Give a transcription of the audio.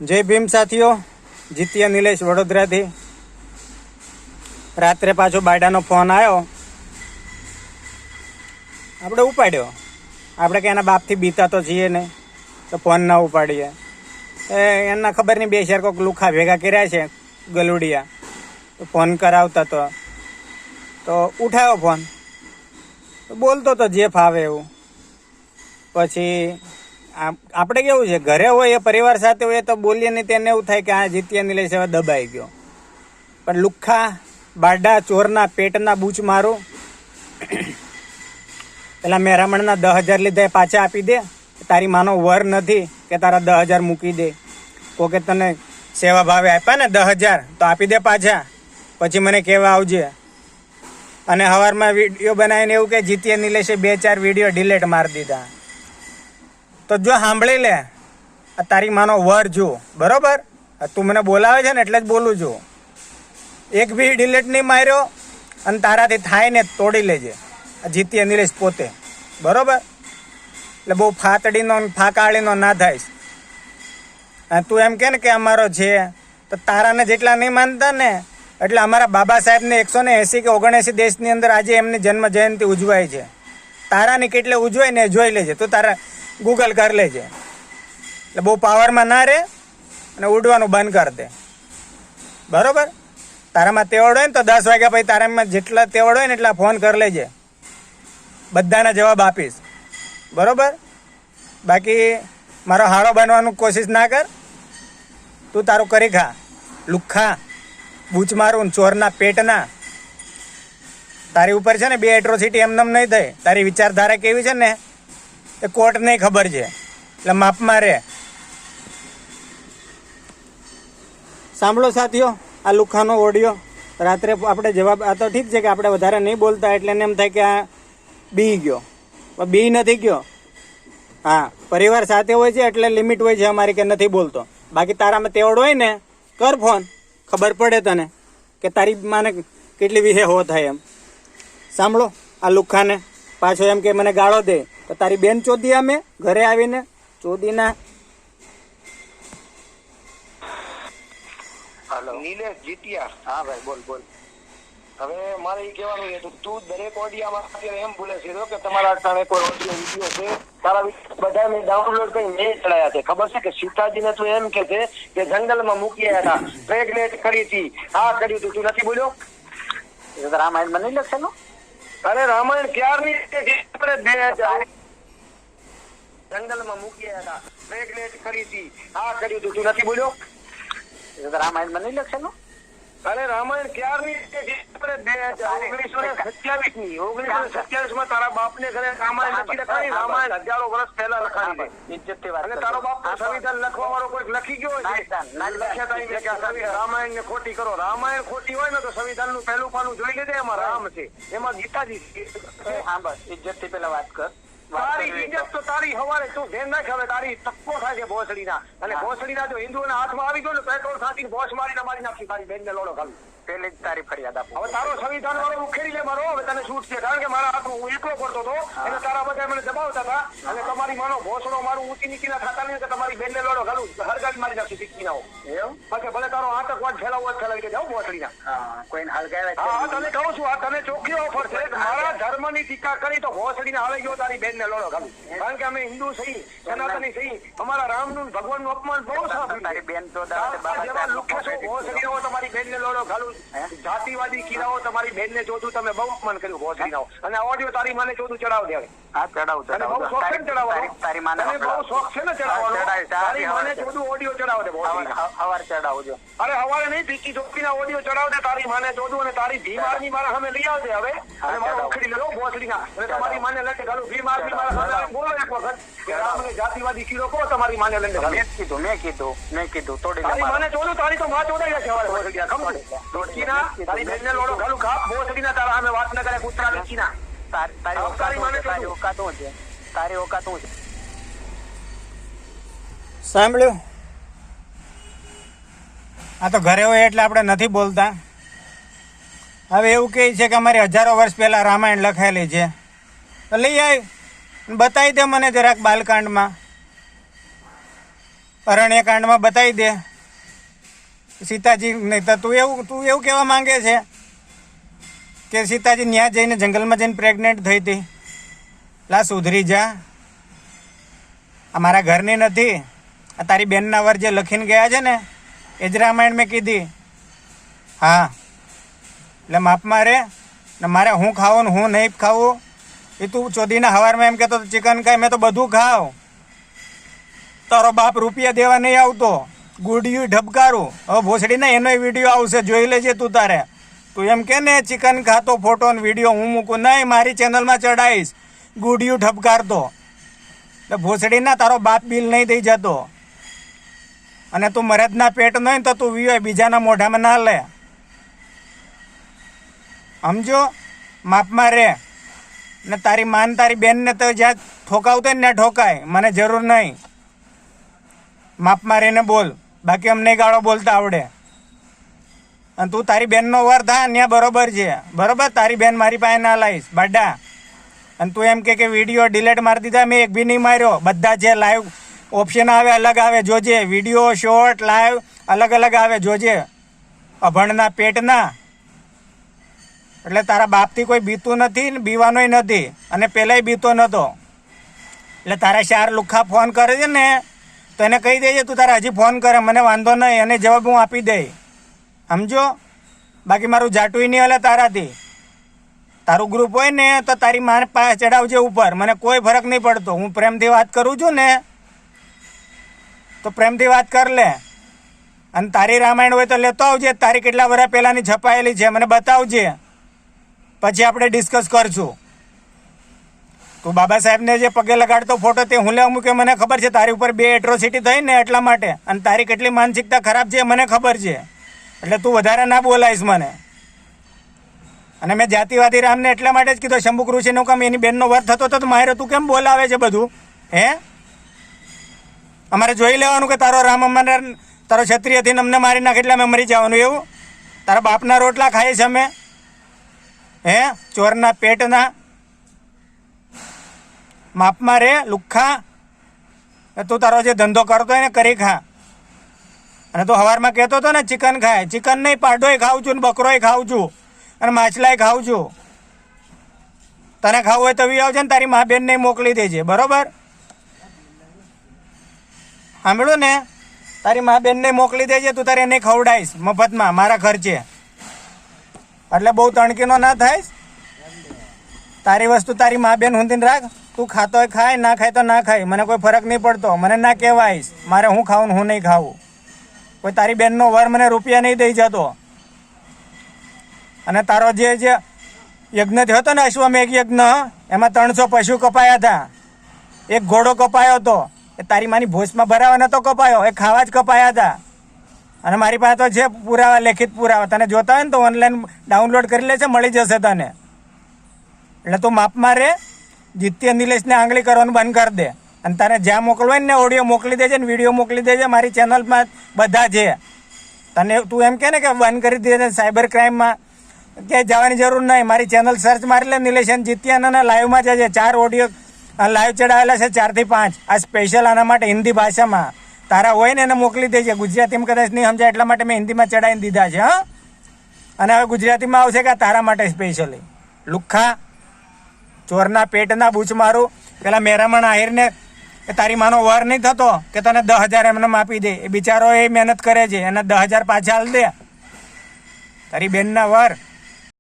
જય ભીમ સાથીઓ, જીત્યા નિલેશ વડોદરાથી. રાત્રે પાછો બાયડાનો ફોન આવ્યો, આપણે ઉપાડ્યો. આપણે કે એના બાપથી બીતા તો છીએ ને, તો ફોન ના ઉપાડીએ. એના ખબર નહીં, બે શેર કોઈક લુખા ભેગા કર્યા છે ગલુડિયા, તો ફોન કરાવતા તો ઉઠાવ્યો ફોન, તો બોલતો તો જે ફાવે એવું. પછી આપણે કેવું છે, ઘરે હોય એ પરિવાર સાથે હોય તો બોલીએ નહીં, તેને એવું થાય કે આ જીત્યા નિલેશ હવે દબાઈ ગયો. પણ લુખ્ખા બારડા ચોરના પેટના બૂચ મારું. પેલા મેરામણના 10,000 લીધા પાછા આપી દે. તારી માનો વર નથી કે તારા 10,000 મૂકી દે. કોકે તને સેવા ભાવે આપ્યા ને 10,000 તો આપી દે પાછા, પછી મને કહેવા આવજે. અને સવારમાં વિડીયો બનાવીને એવું કે જીત્યા નિલેશે 2-4 વિડીયો ડિલેટ મારી દીધા. તો જો સાંભળી લે, તારી માનો વર જો, બરોબર? તું મને બોલાવે છે ને એટલે જ બોલું છું. એક બી ડિલેટ નહીં માર્યો, અને તારાથી થાય ને તોડી લેજે. જીત્યા નિલેશ પોતે, બરોબર? એટલે બહુ ફાતડીનો ફાકાળીનો ના થાય. તું એમ કે ને કે અમારો છે, તો તારાને જેટલા નહીં માનતા ને, એટલે અમારા બાબા સાહેબને 180 કે 79 દેશની અંદર આજે એમની જન્મ જયંતિ ઉજવાય છે. તારાની કેટલે ઉજવાય ને જોઈ લેજે. તું તારા ગૂગલ કરી લેજે. એટલે બહુ પાવરમાં ના રહે અને ઉડવાનું બંધ કરી દે, બરોબર? તારામાં તેવડ હોય ને તો 10 વાગ્યા પછી તારામાં જેટલા તેવડ હોય ને એટલા ફોન કરી લેજે. બધાના જવાબ આપીશ, બરોબર? બાકી મારો હાળો બનવાનું કોશિશ ના કર. તું તારું કરી ખા. લુખ્ખા બૂચ મારું ચોરના પેટના. તારી ઉપર છે ને 2 એટ્રોસિટી એમનેમ નહીં થઈ. તારી વિચારધારા કેવી છે ને એ કોર્ટ નહીં ખબર છે, એટલે માપમાં રહે. સાંભળો સાથીઓ આ લુખાનો ઓડિયો. રાત્રે આપણે જવાબ, આ તો ઠીક છે કે આપણે વધારે નહીં બોલતા એટલે એને એમ થાય કે આ બી ગયો, પણ બી નથી ગયો. હા, પરિવાર સાથે હોય છે એટલે લિમિટ હોય છે અમારી કે નથી બોલતો. બાકી તારામાં તેવડ હોય ને કર ફોન, ખબર પડે તને કે તારી માને કેટલી વિહે હો થાય એમ. સાંભળો આ લુખાને પાછો એમ કે મને ગાળો દે, તો તારી બેન ચોદી અમે ઘરે આવીને ચોદીના. હેલો નિલેશ જીત્યા. હા ભાઈ બોલ બોલ. હવે મારે એ કહેવાનું છે, તું દરેક ઓડિયામાં અત્યારે એમ બોલે છે કે તમારા અટાણે કોઈ ઓડિયો વિડીયો છે તારા બધા મેં ડાઉનલોડ કરી મેં ચડાયા છે. ખબર છે કે સીતાજીને તું એમ કે છે કે જંગલમાં મૂકી આવ્યા હતા, પ્રેગ્નેટ કરી હતી, આ કર્યું હતું, તું નથી બોલ્યો? રામાયણમાં નહીં લખેલું? અરે રામાયણ ક્યારની જંગલમાં મૂકી આવ્યા હતા, પ્રેગ્નેટ કરી હતી, આ કર્યું હતું, તું નથી બોલ્યો? રામાયણમાં નહીં લખેલું? અરે રામાયણ ક્યારની 1927 માં તારા બાપ ને ઘરે રામાયણ નથી લખાણી. રામાયણ હજારો વર્ષ પહેલા લખાણી છે. અને તારો બાપ સંવિધાન લખવા વાળો કોઈ લખી ગયો છે? રામાયણ ને ખોટી કરો. રામાયણ ખોટી હોય ને તો સંવિધાન નું પહેલું પાનું જોઈ લેજે, એમાં રામ છે, એમાં ગીતાજી છે. હા બસ ઇજ્જત થી પેલા વાત કર. તારી ઇજ્જત તો તારી હવારે તું ધ્યાન નાખ. હવે તારી તક્કો થાય છે ભોસડીના, અને ભોસડીના જો હિન્દુઓના હાથમાં આવી ગયો ને પેટ્રોલ સાથી બોસ મારીને મારી નાખી તારી બેન ને લોડો ખાલી. પેલી જ તારી ફરિયાદ આપો. હવે તારો સંવિધાન વાળો ઉખેડી લે મારો. હવે તને છૂટ છે, કારણ કે મારા હાથમાં હું એકલો પડતો હતો એટલે તારા બધા મને દબાવતા હતા. અને તમારી માનો ભોસડો મારું ઊંચી નીચીના થતા નહીં કે તમારી બેન ને લોડો ખાલું હરગાવી મારી નાખી શીખી ના. એમ પછી ભલે તારો આતંક વાત ફેલાવો ફેલાવી દે જાવ ભોસડીના. કોઈને હલગાવે? હા તને કહું છું, આ તને ચોખ્ખી ઓફર છે. મારા ધર્મની ટીકા કરી તો ભોસડીને હાલે ગયો તારી બેન ને લોડો ખાલું. કારણ કે અમે હિન્દુ સહી, સનાતની સહી, અમારા રામનું ભગવાનનું અપમાન બહુ સારું. તારી બેન તો તમારી બેન ને લોડો ખાલું. જાતિવાદી કીડાઓ તમારી બેન ને ચોથું તમે બહુ અપમાન કર્યું ભોસડીનો. અને ઓડિયો તારી માને ચોથું ચડાવ દે. હા ચડાવ. અને બહુ શોખ છે ને ચડાવવાનો. તારી માને બહુ શોખ છે ને ચડાવવાનો. તારી માને ચોથું ઓડિયો ચડાવ દે. હવારે ચડાવજો. અરે હવારે નહીં, પીકી ચોખ્ખીના ઓડિયો ચડાવ દે તારી માને ચોથું. અને તારી ભીમારની મારા સામે લઈ આવજે હવે. અને મારો ઉખડી લેવો ભોસડીના. અને તમારી માને લઈને ખાલું ભીમારની મારા સામે બોલો એક વખત કે રામને જાતિવાદી કીડો કહો તમારી માને લઈને. મેં કીધું તોડી તારી માને ચોથું. તારી તો માં ચોદાઈ જશે હવારે ભોસડીયા. ખબર તારી બેનને લોડો ખાલું ખા ભોસડીના. તારા સામે વાત ન કરે કૂતરા લીચીના. તારી ઓકાત શું છે? તારી ઓકાત શું છે? સાંભળ્યું? આ તો ઘરે હોય એટલે આપણે નથી બોલતા. હવે એવું કહે છે કે અમારી હજારો વર્ષ પહેલા રામાયણ લખાયેલી છે, તો લઈ આવી બતાવી દે મને જરાક બાલકાંડમાં. અરણ્યકાંડમાં બતાવી દે સીતાજી. નહીં તો તું એવું કહેવા માંગે છે કે સીતાજી ત્યાં જઈને જંગલમાં જઈને પ્રેગ્નેન્ટ થઈ હતી? લા સુધરી જા. આ મારા ઘરની નથી, આ તારી બેનના વર જે લખીને ગયા છે ને એ જ રામાયણ મેં કીધી. હા એટલે માપમાં રે ને મારે હું ખાવું ને હું નહીં ખાવું એ તું ચોદીના હવારમાં એમ કહેતો ચિકન ખાય, મેં તો બધું ખાવ. તારો બાપ રૂપિયા દેવા નહીં આવતો, ગુડિયું ઢબકારું. હવે ભોસડીને એનો વિડીયો આવશે, જોઈ લેજે તું તારે. તું એમ કે ને ચિકન ખાતો ફોટો ને વિડીયો હું મૂકું, નહીં મારી ચેનલમાં ચડાવીશ ગુડિયું ઢબકારતો. એટલે ભોસડીના તારો બાપ બિલ નહીં દઈ જતો. અને તું મરદના પેટ નહીં તો તું વિયો બીજાના મોઢામાં ના લે. સમજો? માપમાં રે. ને તારી માન તારી બેનને તો જ્યાં ઠોકાવતો ને ઠોકાય, મને જરૂર નહીં. માપમાં રહીને બોલ, બાકી અમને ગાળો બોલતા આવડે. અને તું તારી બેનનો વર થા ત્યાં બરોબર છે, બરોબર? તારી બેન મારી પાસે ના લાવીશ બાડા. અને તું એમ કે વિડીયો ડિલેટ મારી દીધા, મેં એક બી નહીં માર્યો. બધા છે લાઈવ ઓપ્શન આવે, અલગ આવે, જોજે. વિડીયો શોર્ટ લાઈવ અલગ અલગ આવે, જોજે. અભણના પેટના. એટલે તારા બાપથી કોઈ બીતું નથી ને બીવાનોય નથી, અને પહેલાંય બીતો નહોતો. એટલે તારા 4 લુખ્ખા ફોન કરે છે ને તો એને કહી દેજે તું તારા હજી ફોન કરે, મને વાંધો નહીં, એને જવાબ હું આપી દઈ. સમજો? બાકી મારું જાટું નહીં હલે તારાથી. તારું ગ્રુપ હોય ને તો તારી માને પાસે ચડાવજે ઉપર, મને કોઈ ફરક નહીં પડતો. હું પ્રેમથી વાત કરું છું ને તો પ્રેમથી વાત કર લે. અને તારી રામાયણ હોય તો લેતો આવજે, તારી કેટલા વર્ષ પહેલાંની છપાયેલી છે મને બતાવજે, પછી આપણે ડિસ્કસ કરશું. તું બાબા સાહેબને જે પગે લગાડતો ફોટો તે હું લેવા મૂક્યો, મને ખબર છે. તારી ઉપર 2 એટ્રોસિટી થઈ ને એટલા માટે, અને તારી કેટલી માનસિકતા ખરાબ છે મને ખબર છે. એટલે તું વધારે ના બોલાઈશ મને. અને મેં જાતિવાદી રામને એટલા માટે જ કીધો, શંભુ ઋષિનું કામ એની બેનનો વર થતો હતો તો મારે તું કેમ બોલાવે છે બધું? હે, અમારે જોઈ લેવાનું કે તારો રામ અમને તારો ક્ષત્રિયથી અમને મારી નાખે એટલે અમે મરી જવાનું એવું? તારા બાપના રોટલા ખાઈએ છે અમે? હે, ચોરના પેટના. માપમાં રે લુખ્ખા. તું તારો જે ધંધો કરતો હોય ને કરી ખા. અને તું સવારમાં કહેતો હતો ને ચિકન ખાય, ચિકન નહીં પાડોય ખાઉં છું ને બકરોય ખાઉં છું અને માછલાય ખાઉં છું. તને ખાવું હોય તો વી આવજે ને તારી મા બેનને મોકલી દેજે, બરોબર? સાંભળ્યું ને? તારી મા બેનને મોકલી દેજે, તું તારે એને ખવડાવીશ મફતમાં મારા ખર્ચે. એટલે બહુ તણકીનો ના થાય. તારી વસ્તુ તારી મા બેન ઊંધીને રાખ. તું ખાતો હોય ખાય, ના ખાય તો ના ખાય, મને કોઈ ફરક નહીં પડતો. મને ના કહેવાઈશ મારે હું ખાવું ને હું નહીં ખાવું. કોઈ તારી બેનનો વર મને રૂપિયા નહીં દઈ જતો. અને તારો જે યજ્ઞ થયો હતો ને અશ્વમેઘ યજ્ઞ, એમાં 300 પશુ કપાયા હતા, 1 ઘોડો કપાયો હતો. એ તારી માની ભોજમાં ભરાવા નતો કપાયો, એ ખાવા જ કપાયા હતા. અને મારી પાસે તો છે પુરાવા, લેખિત પુરાવા. તને જોતા હોય ને તો ઓનલાઈન ડાઉનલોડ કરી લેશે, મળી જશે તને. એટલે તું માપમાં રે. જીત્ય નિલેશને આંગળી કરવાનું બંધ કરી દે. અને તારે જ્યાં મોકલવાય ને ઓડિયો મોકલી દેજે ને વિડીયો મોકલી દેજે. મારી ચેનલમાં બધા છે. તને તું એમ કે ને કે બંધ કરી દે સાયબર ક્રાઇમમાં ક્યાંય જવાની જરૂર નહીં. મારી ચેનલ સર્ચ મારી લે, નિલેશન જીત્યાના લાઈવમાં જજે. 4 ઓડિયો લાઈવ ચડાવેલા છે, 4 થી 5. આ સ્પેશિયલ આના માટે હિન્દી ભાષામાં. તારા હોય ને એને મોકલી દેજે. ગુજરાતીમાં કદાચ નહીં સમજાય એટલા માટે મેં હિન્દીમાં ચડાવીને દીધા છે. હા, અને હવે ગુજરાતીમાં આવશે કે તારા માટે સ્પેશિયલી. લુખ્ખા, ચોરના પેટના બૂચ મારું. પેલા મેરામણ આહિરને તારી માનો વર નહીં થતો કે તને 10,000 એમને આપી દે. એ બિચારો એ મહેનત કરે છે, એને 10,000 પાછા હાલ દે. તારી બેનના વર